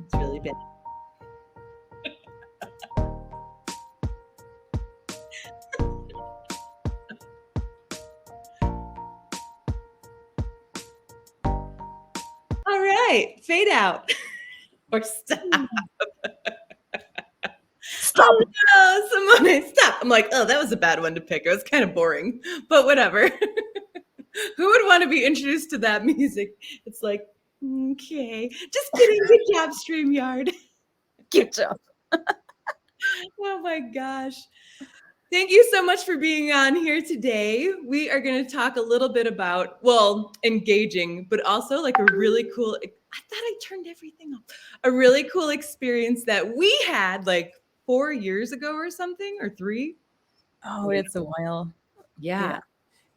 It's really bad. All right, fade out or stop. Stop. Oh, Simone, stop. I'm like, oh, that was a bad one to pick. It was kind of boring, but whatever. Who would want to be introduced to that music? It's like, okay, just kidding. Good job, StreamYard. Good job. Oh my gosh. Thank you so much for being on here today. We are going to talk a little bit about, well, engaging, but also like a really cool, I thought I turned everything off. A really cool experience that we had like 4 years ago or something, or 3. Oh, it's a while. Yeah.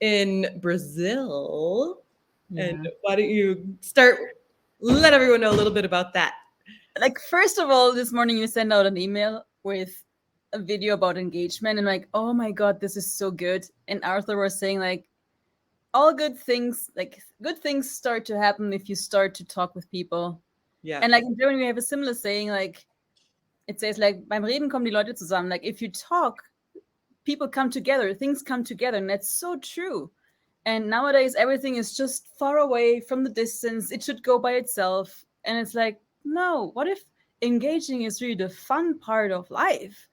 In Brazil. And Yeah. why don't you let everyone know a little bit about that? Like, first of all, this morning you sent out an email with a video about engagement, and like, oh my God, this is so good. And Arthur was saying, like, all good things, like, good things start to happen if you start to talk with people. Yeah. And like in Germany, we have a similar saying, like, it says, like, beim Reden kommen die Leute zusammen. Like, if you talk, people come together, things come together. And that's so true. And nowadays, everything is just far away from the distance. It should go by itself. And it's like, no, what if engaging is really the fun part of life?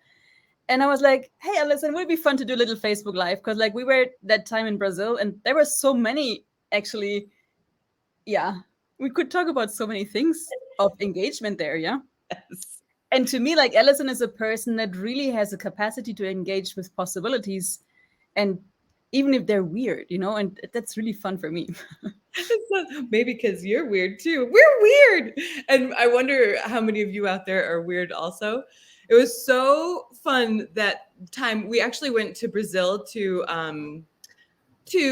And I was like, hey, Alison, would it be fun to do a little Facebook Live? Because like we were that time in Brazil and there were so many actually, yeah, we could talk about so many things of engagement there, yeah? Yes. And to me, like Alison is a person that really has a capacity to engage with possibilities. And even if they're weird, and that's really fun for me. Maybe because you're weird too. We're weird. And I wonder how many of you out there are weird also. It was so fun that time. We actually went to Brazil to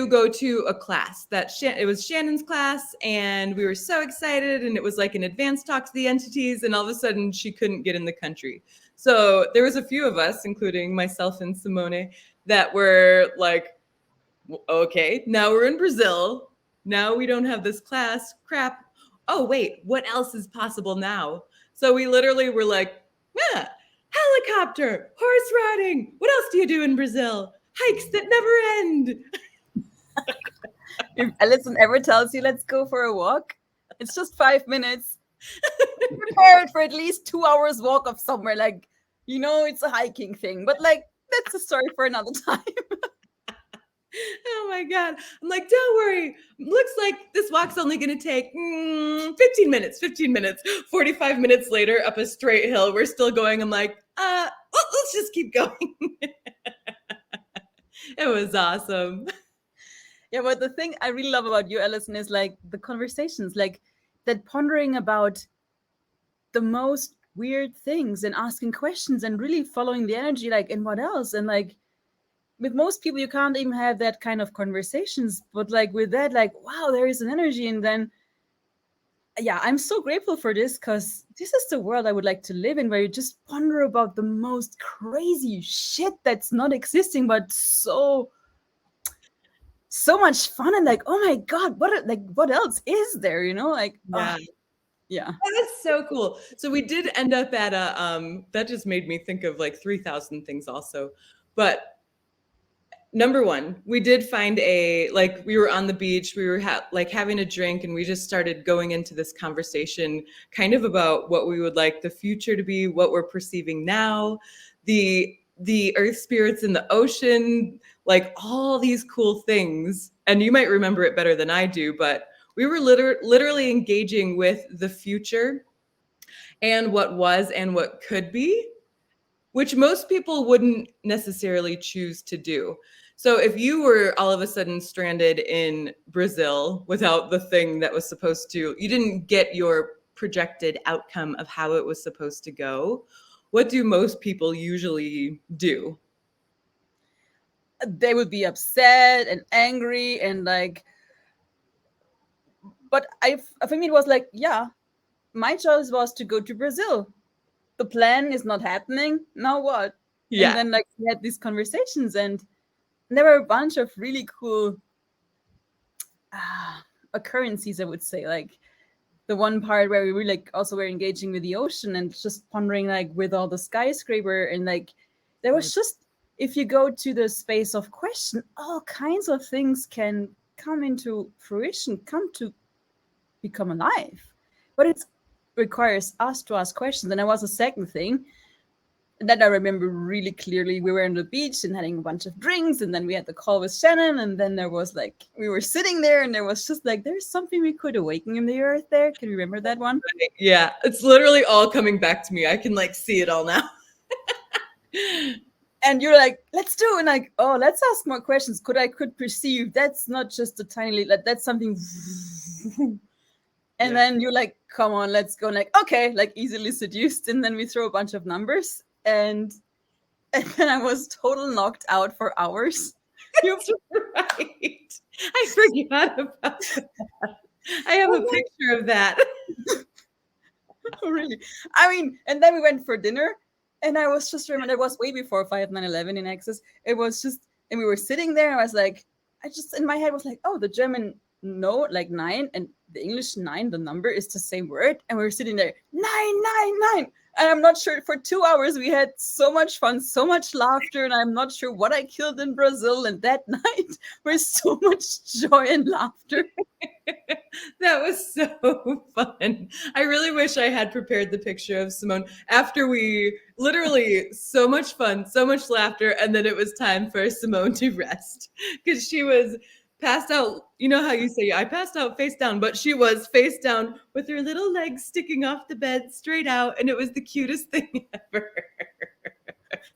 go to a class it was Shannon's class, and we were so excited, and it was like an advanced talk to the entities, and all of a sudden she couldn't get in the country. So there was a few of us, including myself and Simone, that were like, okay, now we're in Brazil. Now we don't have this class. Crap. Oh, wait, what else is possible now? So we literally were like, yeah, helicopter, horse riding. What else do you do in Brazil? Hikes that never end. If Alison ever tells you, let's go for a walk, it's just 5 minutes. Be prepared for at least 2 hours walk of somewhere. Like, it's a hiking thing, but like, that's a story for another time. Oh my God. I'm like, don't worry. Looks like this walk's only going to take 15 minutes, 15 minutes. 45 minutes later, up a straight hill, we're still going. I'm like, let's just keep going. It was awesome. Yeah, but the thing I really love about you, Alison, is like the conversations, like that pondering about the most weird things and asking questions and really following the energy, like, and what else? And like, with most people, you can't even have that kind of conversations. But like with that, like, wow, there is an energy. And then, yeah, I'm so grateful for this because this is the world I would like to live in, where you just ponder about the most crazy shit that's not existing, but so much fun. And like, oh my God, what else is there? Like, Yeah. yeah. That's so cool. So we did end up at that just made me think of like 3,000 things also. But number one, we did find we were on the beach, we were having a drink, and we just started going into this conversation kind of about what we would like the future to be, what we're perceiving now, the earth spirits in the ocean, like all these cool things. And you might remember it better than I do, but we were literally engaging with the future and what was and what could be, which most people wouldn't necessarily choose to do. So if you were all of a sudden stranded in Brazil without the thing that was supposed to, you didn't get your projected outcome of how it was supposed to go, what do most people usually do? They would be upset and angry and like, but for me, it was like, yeah, my choice was to go to Brazil. The plan is not happening. Now what? And Yeah. then like we had these conversations, and there were a bunch of really cool occurrences, I would say. Like the one part where we were like also were engaging with the ocean and just pondering like with all the skyscraper and like there was just, if you go to the space of question, all kinds of things can come into fruition, come to become alive. But it requires us to ask questions. And there was a second thing that I remember really clearly. We were on the beach and having a bunch of drinks, and then we had the call with Shannon, and then there was like, we were sitting there and there was just like, there's something we could awaken in the earth there. Can you remember that one? Yeah, it's literally all coming back to me. I can like see it all now. And you're like, let's do it. And like, oh, let's ask more questions. Could perceive that's not just a tiny little, that's something. And then you're like, come on, let's go. And like, okay, like easily seduced. And then we throw a bunch of numbers. And then I was total knocked out for hours. You're right. I forgot about that. I have a picture of that. Oh, really? I mean, and then we went for dinner. And I was just remembering, it was way before 5911 in Access. It was just, and we were sitting there. And I was like, I just, in my head was like, oh, the German no, like 9, and the English 9, the number is the same word. And we were sitting there, 999. And I'm not sure, for 2 hours, we had so much fun, so much laughter. And I'm not sure what I killed in Brazil. And that night was so much joy and laughter. That was so fun. I really wish I had prepared the picture of Simone after we literally so much fun, so much laughter. And then it was time for Simone to rest because she was passed out. You know how you say, I passed out face down, but she was face down with her little legs sticking off the bed straight out. And it was the cutest thing ever.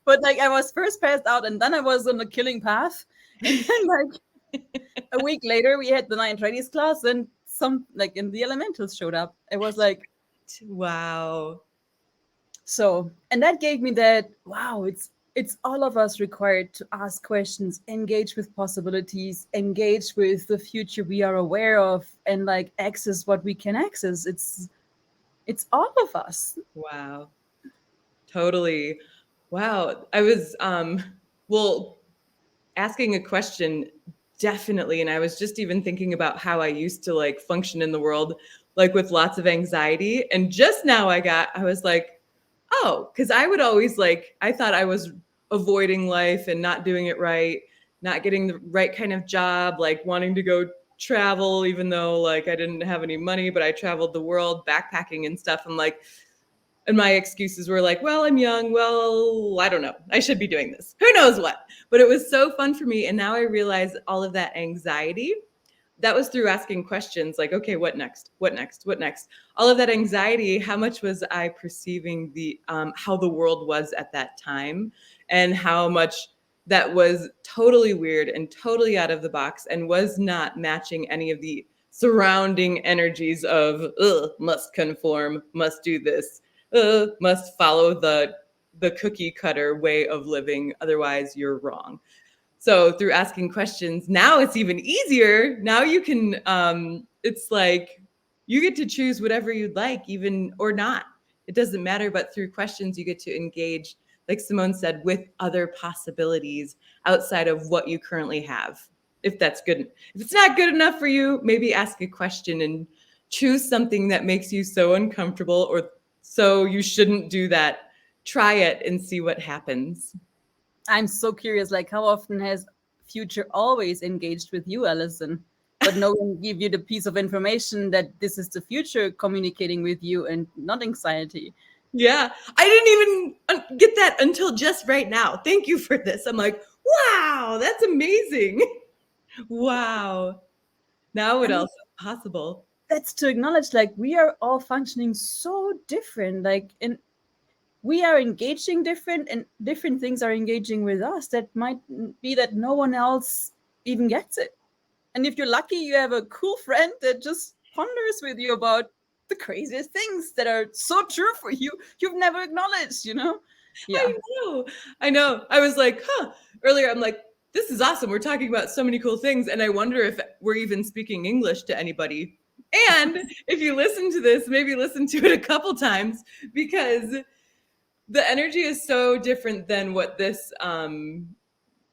But like I was first passed out and then I was on the killing path. And then like a week later, we had the 920s class and some like in the elementals showed up. It was like, wow. So, and that gave me that, wow, it's all of us required to ask questions, engage with possibilities, engage with the future we are aware of, and like access what we can access. It's all of us. Wow. Totally. Wow. I was well, asking a question, definitely. And I was just even thinking about how I used to like function in the world, like with lots of anxiety. And just now I was like, oh, because I would always like, I thought I was avoiding life and not doing it right, not getting the right kind of job, like wanting to go travel, even though like I didn't have any money, but I traveled the world backpacking and stuff. And like, and my excuses were like, well, I'm young. Well, I don't know. I should be doing this. Who knows what? But it was so fun for me. And now I realize all of that anxiety, that was through asking questions like, okay, what next? What next? What next? All of that anxiety, how much was I perceiving the how the world was at that time, and how much that was totally weird and totally out of the box and was not matching any of the surrounding energies of must conform, must do this, must follow the cookie cutter way of living, otherwise you're wrong. So through asking questions, now it's even easier. Now you can it's like you get to choose whatever you'd like, even or not. It doesn't matter, but through questions you get to engage, like Simone said, with other possibilities outside of what you currently have. If that's good. If it's not good enough for you, maybe ask a question and choose something that makes you so uncomfortable or so you shouldn't do that. Try it and see what happens. I'm so curious, like how often has Future always engaged with you, Allison? But no one give you the piece of information that this is the future communicating with you and not anxiety. Yeah, I didn't even get that until just right now. Thank you for this. I'm like, wow, that's amazing. Wow. Now what else is possible? That's to acknowledge like we are all functioning so different, like and we are engaging different and different things are engaging with us that might be that no one else even gets it. And if you're lucky, you have a cool friend that just ponders with you about the craziest things that are so true for you you've never acknowledged, you know? Yeah. I know. I was like, earlier I'm like, this is awesome. We're talking about so many cool things. And I wonder if we're even speaking English to anybody. And if you listen to this, maybe listen to it a couple times, because the energy is so different than what this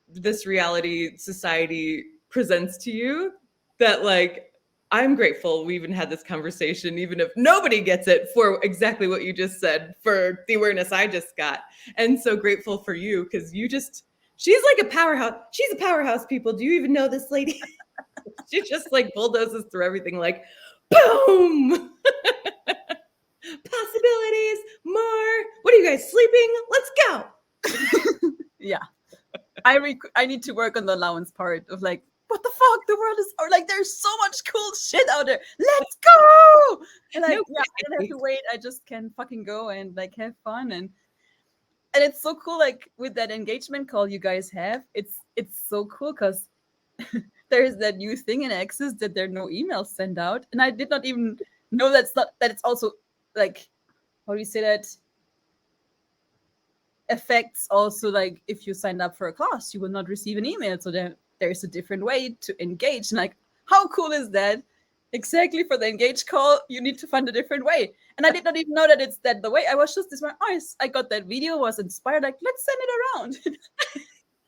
this reality society presents to you, that like I'm grateful we even had this conversation, even if nobody gets it, for exactly what you just said, for the awareness I just got. And so grateful for you, because she's like a powerhouse. She's a powerhouse, people. Do you even know this lady? She just like bulldozes through everything like, boom! Possibilities, more. What are you guys sleeping? Let's go. Yeah. I need to work on the allowance part of like, what the fuck? The world is, or like, there's so much cool shit out there. Let's go! And like, No yeah, I don't have to wait. I just can fucking go and like have fun. And it's so cool, like with that engagement call you guys have, it's so cool because there's that new thing in Access that there are no emails sent out. And I did not even know that it's also like, how do you say that? Affects also like if you signed up for a class, you will not receive an email. So there's a different way to engage. And like, how cool is that? Exactly, for the engage call, you need to find a different way. And I did not even know that it's that the way. I was just this one, oh, I got that video, was inspired, like, let's send it around.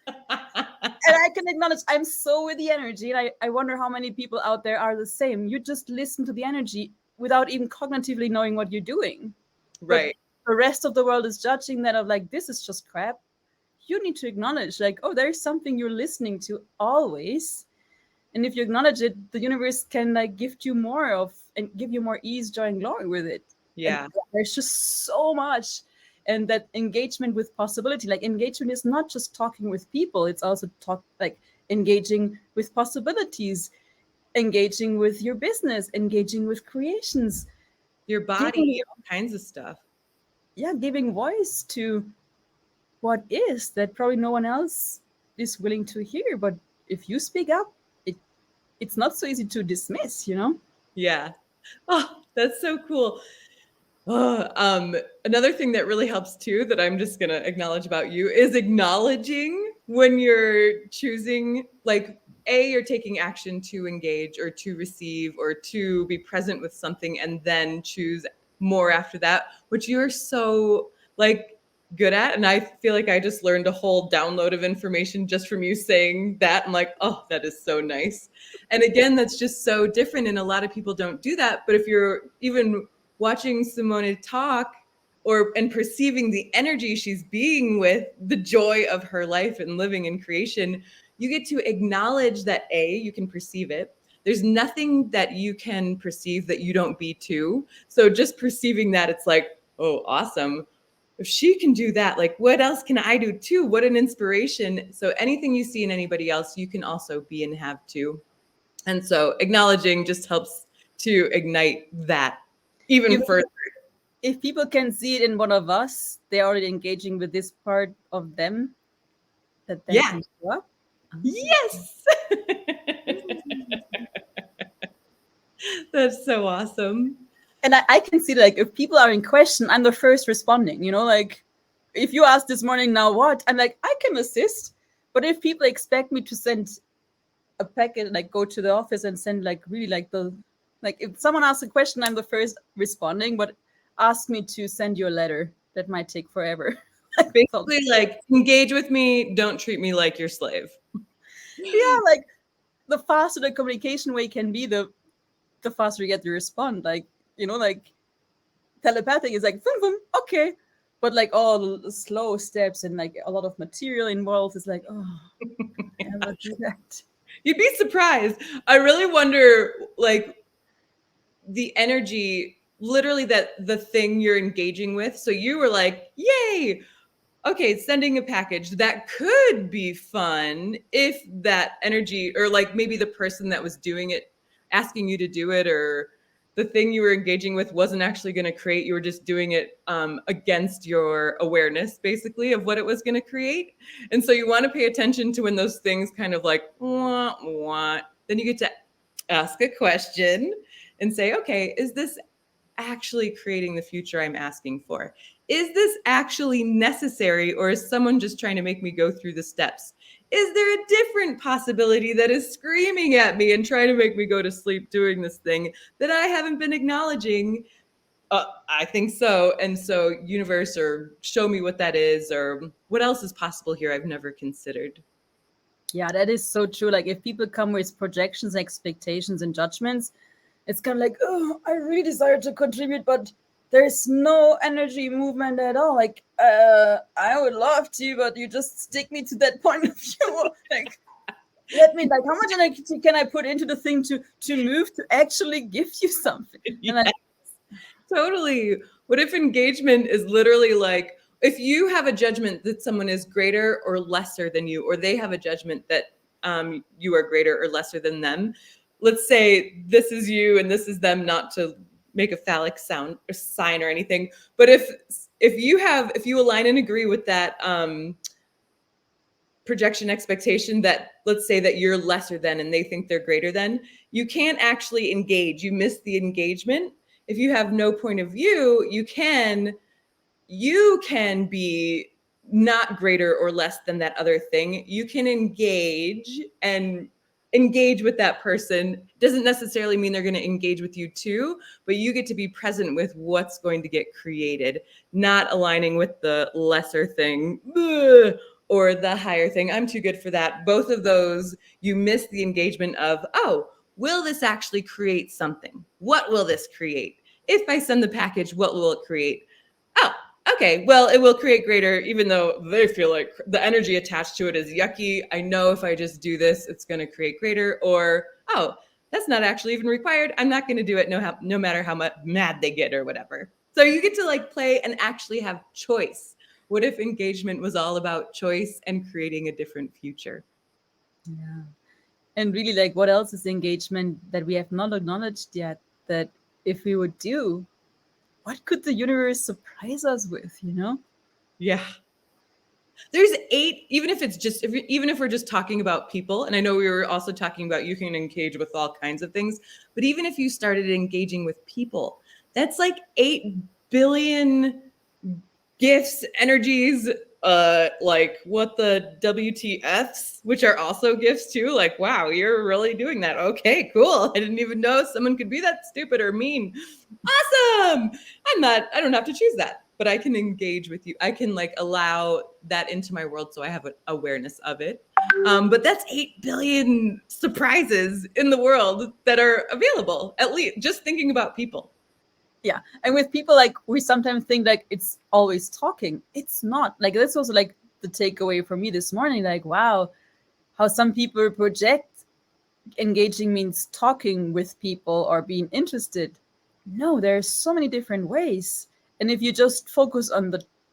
And I can acknowledge I'm so with the energy. And I wonder how many people out there are the same. You just listen to the energy without even cognitively knowing what you're doing. Right. But the rest of the world is judging that of like, this is just crap. You need to acknowledge like, oh, there's something you're listening to always. And if you acknowledge it, the universe can like gift you more of and give you more ease, joy, and glory with it. Yeah. And there's just so much. And that engagement with possibility, like engagement is not just talking with people, it's also engaging with possibilities, engaging with your business, engaging with creations, your body, all kinds of stuff. Yeah, giving voice to what is that probably no one else is willing to hear. But if you speak up, it's not so easy to dismiss, you know? Yeah. Oh, that's so cool. Another thing that really helps too, that I'm just going to acknowledge about you, is acknowledging when you're choosing, like, you're taking action to engage or to receive or to be present with something, and then choose more after that, which you're so like good at. And I feel like I just learned a whole download of information just from you saying that. I'm like, oh, that is so nice. And again, that's just so different. And a lot of people don't do that. But if you're even watching Simone talk and perceiving the energy she's being with, the joy of her life and living in creation, you get to acknowledge that you can perceive it. There's nothing that you can perceive that you don't be too. So just perceiving that, it's like, oh, awesome. If she can do that, like, what else can I do too? What an inspiration. So anything you see in anybody else, you can also be and have too. And so acknowledging just helps to ignite that even further. If people can see it in one of us, they're already engaging with this part of them that then can show up. Yes. That's so awesome. And I can see, like, if people are in question, I'm the first responding, you know, like, if you asked this morning, now what? I'm like, I can assist. But if people expect me to send a packet, like go to the office and send like really like if someone asks a question, I'm the first responding, but ask me to send you a letter, that might take forever. Basically, like, engage with me, don't treat me like your slave. Yeah, like the faster the communication way can be, the faster you get the response. Like, you know, like telepathic is like, boom, boom, okay. But like all the slow steps and like a lot of material involved is like, oh, never do that. You'd be surprised. I really wonder, like, the energy, literally, that the thing you're engaging with. So you were like, yay, okay, sending a package. That could be fun if that energy, or like maybe the person that was doing it, asking you to do it, or the thing you were engaging with wasn't actually going to create. You were just doing it against your awareness, basically, of what it was going to create. And so you want to pay attention to when those things kind of like, wah, wah. Then you get to ask a question and say, okay, is this actually creating the future I'm asking for? Is this actually necessary, or is someone just trying to make me go through the steps? Is there a different possibility that is screaming at me and trying to make me go to sleep doing this thing that I haven't been acknowledging? I think so. And so, universe, or show me what that is, or what else is possible here I've never considered. Yeah, that is so true. Like if people come with projections, expectations, and judgments, It's kind of like, oh, I really desire to contribute, but there's no energy movement at all. Like, I would love to, but you just stick me to that point of view. Like, let me, like, how much energy can I put into the thing to move to actually give you something? And Yes, totally. What if engagement is literally like, if you have a judgment that someone is greater or lesser than you, or they have a judgment that you are greater or lesser than them, let's say this is you and this is them, not to make a phallic sound or sign or anything, but if you align and agree with that projection expectation, that let's say that you're lesser than and they think they're greater than, you can't actually engage. You miss the engagement. If you have no point of view, you can be not greater or less than that other thing. You can engage with that person. Doesn't necessarily mean they're going to engage with you too, but you get to be present with what's going to get created, not aligning with the lesser thing or the higher thing. I'm too good for that. Both of those, you miss the engagement of, oh, will this actually create something? What will this create? If I send the package, what will it create? Oh, okay, well, it will create greater, even though they feel like the energy attached to it is yucky. I know if I just do this, it's going to create greater. Or, oh, that's not actually even required. I'm not going to do it no matter how much mad they get or whatever. So you get to like play and actually have choice. What if engagement was all about choice and creating a different future? yeah. And really, like, what else is engagement that we have not acknowledged yet? That if we would do, what could the universe surprise us with, you know? Yeah. There's 8, even if we're just talking about people, and I know we were also talking about you can engage with all kinds of things, but even if you started engaging with people, that's like 8 billion gifts, energies, like what the WTFs, which are also gifts too. Like, wow, you're really doing that. Okay, cool. I didn't even know someone could be that stupid or mean. Awesome. I don't have to choose that, but I can engage with you. I can like allow that into my world so I have an awareness of it. But that's 8 billion surprises in the world that are available, at least just thinking about people. Yeah. And with people, like, we sometimes think like it's always talking. It's not. Like, that's also like the takeaway for me this morning. Like, wow, how some people project engaging means talking with people or being interested. No, there's so many different ways. And if you just focus on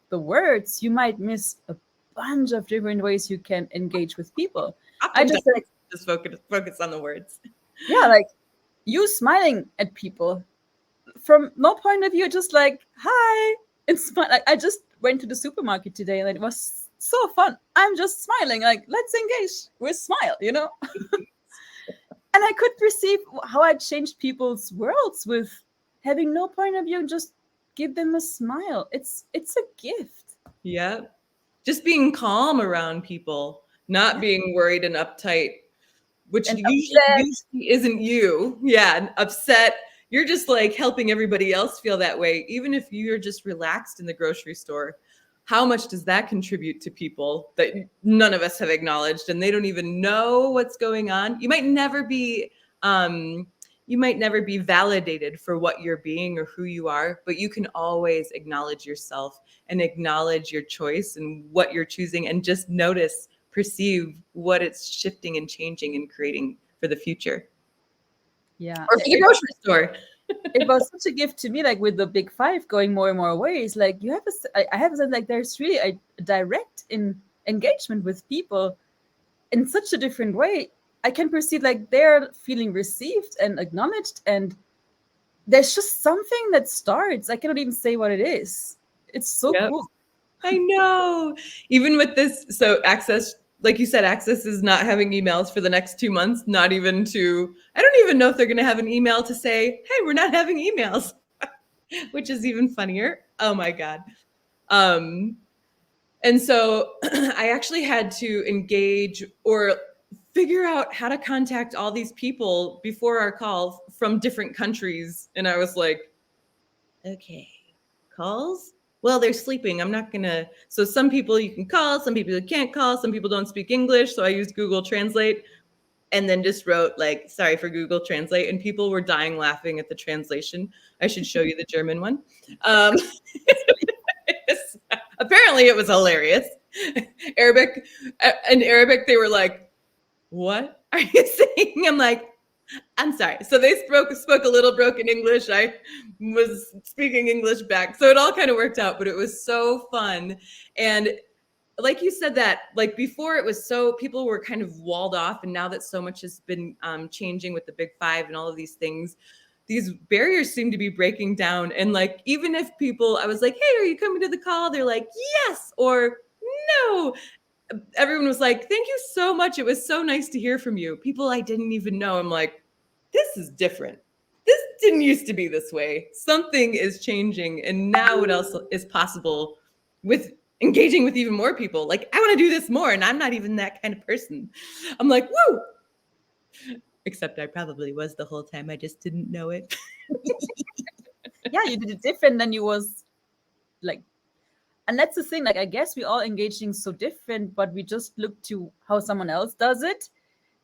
the words, you might miss a bunch of different ways you can engage with people. I just like just focus on the words. Yeah, like you smiling at people from no point of view, just like hi. It's like I just went to the supermarket today and it was so fun. I'm just smiling, like let's engage with smile, you know? And I could perceive how I changed people's worlds with having no point of view and just give them a smile. It's a gift. Yeah. Just being calm around people, not being worried and uptight, which And usually isn't you. Yeah. And upset. You're just like helping everybody else feel that way. Even if you're just relaxed in the grocery store, how much does that contribute to people that none of us have acknowledged and they don't even know what's going on? You might never be validated for what you're being or who you are, but you can always acknowledge yourself and acknowledge your choice and what you're choosing and just notice, perceive what it's shifting and changing and creating for the future. Yeah. Or for the grocery store. It was such a gift to me, like with the big 5 going more and more ways. Like you have I have a sense like there's really a direct engagement with people in such a different way. I can perceive like they're feeling received and acknowledged, and there's just something that starts. I cannot even say what it is. It's so cool. I know. Even with this, so Access, like you said, Access is not having emails for the next 2 months, not even to, I don't even know if they're going to have an email to say, hey, we're not having emails, which is even funnier. Oh my God. And so I actually had to engage or figure out how to contact all these people before our call from different countries. And I was like, okay, calls? Well, they're sleeping. I'm not going to. So some people you can call, some people you can't call, some people don't speak English. So I used Google Translate. and then just wrote like, sorry for Google Translate, and people were dying laughing at the translation. I should show you the German one. Apparently it was hilarious. Arabic, in Arabic, they were like, what are you saying? I'm like, I'm sorry. So they spoke a little broken English. I was speaking English back. So it all kind of worked out, but it was so fun. And like you said that, like before it was so, people were kind of walled off. And now that so much has been changing with the Big Five and all of these things, these barriers seem to be breaking down. And like, even if people, I was like, hey, are you coming to the call? They're like, yes, or no. Everyone was like, thank you so much. It was so nice to hear from you. People I didn't even know. I'm like, this is different. This didn't used to be this way. Something is changing. And now what else is possible with engaging with even more people? Like, I want to do this more. And I'm not even that kind of person. I'm like, woo. Except I probably was the whole time. I just didn't know it. Yeah, you did it different than you was like. And that's the thing. Like, I guess we all engaging so different, but we just look to how someone else does it.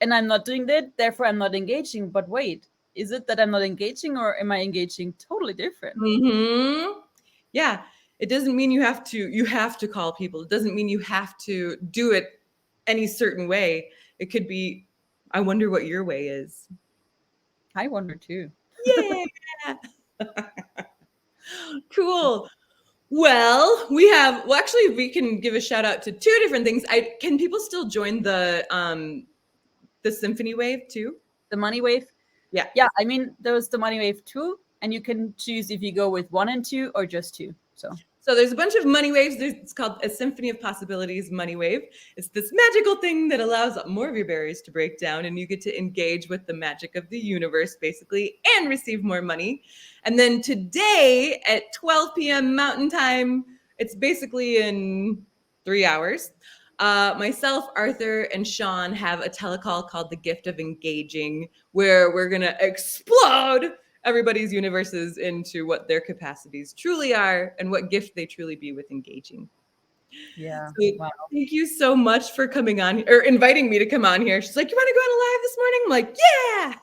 And I'm not doing that, therefore I'm not engaging. But wait, is it that I'm not engaging, or am I engaging totally different? Mm-hmm. Yeah. It doesn't mean you have to call people. It doesn't mean you have to do it any certain way. It could be, I wonder what your way is. I wonder too. Yeah. Cool. Well, actually we can give a shout out to two different things. Can people still join the Symphony Wave too? The Money Wave? Yeah. Yeah, I mean, there's the Money Wave 2, and you can choose if you go with 1 and 2 or just 2. So there's a bunch of money waves. It's called a Symphony of Possibilities Money Wave. It's this magical thing that allows more of your barriers to break down, and you get to engage with the magic of the universe, basically, and receive more money. And then today at 12 p.m. Mountain Time, it's basically in 3 hours. Myself, Arthur, and Sean have a telecall called The Gift of Engaging, where we're going to explode everybody's universes into what their capacities truly are and what gift they truly be with engaging. Yeah. So wow. Thank you so much for coming on or inviting me to come on here. She's like, you want to go on live this morning? I'm like, yeah.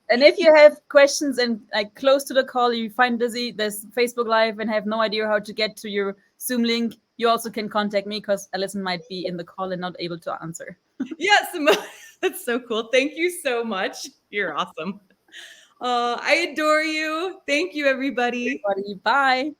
And if you have questions and like close to the call, you find busy, there's Facebook Live and have no idea how to get to your Zoom link, you also can contact me because Alison might be in the call and not able to answer. Yes, that's so cool. Thank you so much. You're awesome. I adore you. Thank you, everybody. Bye.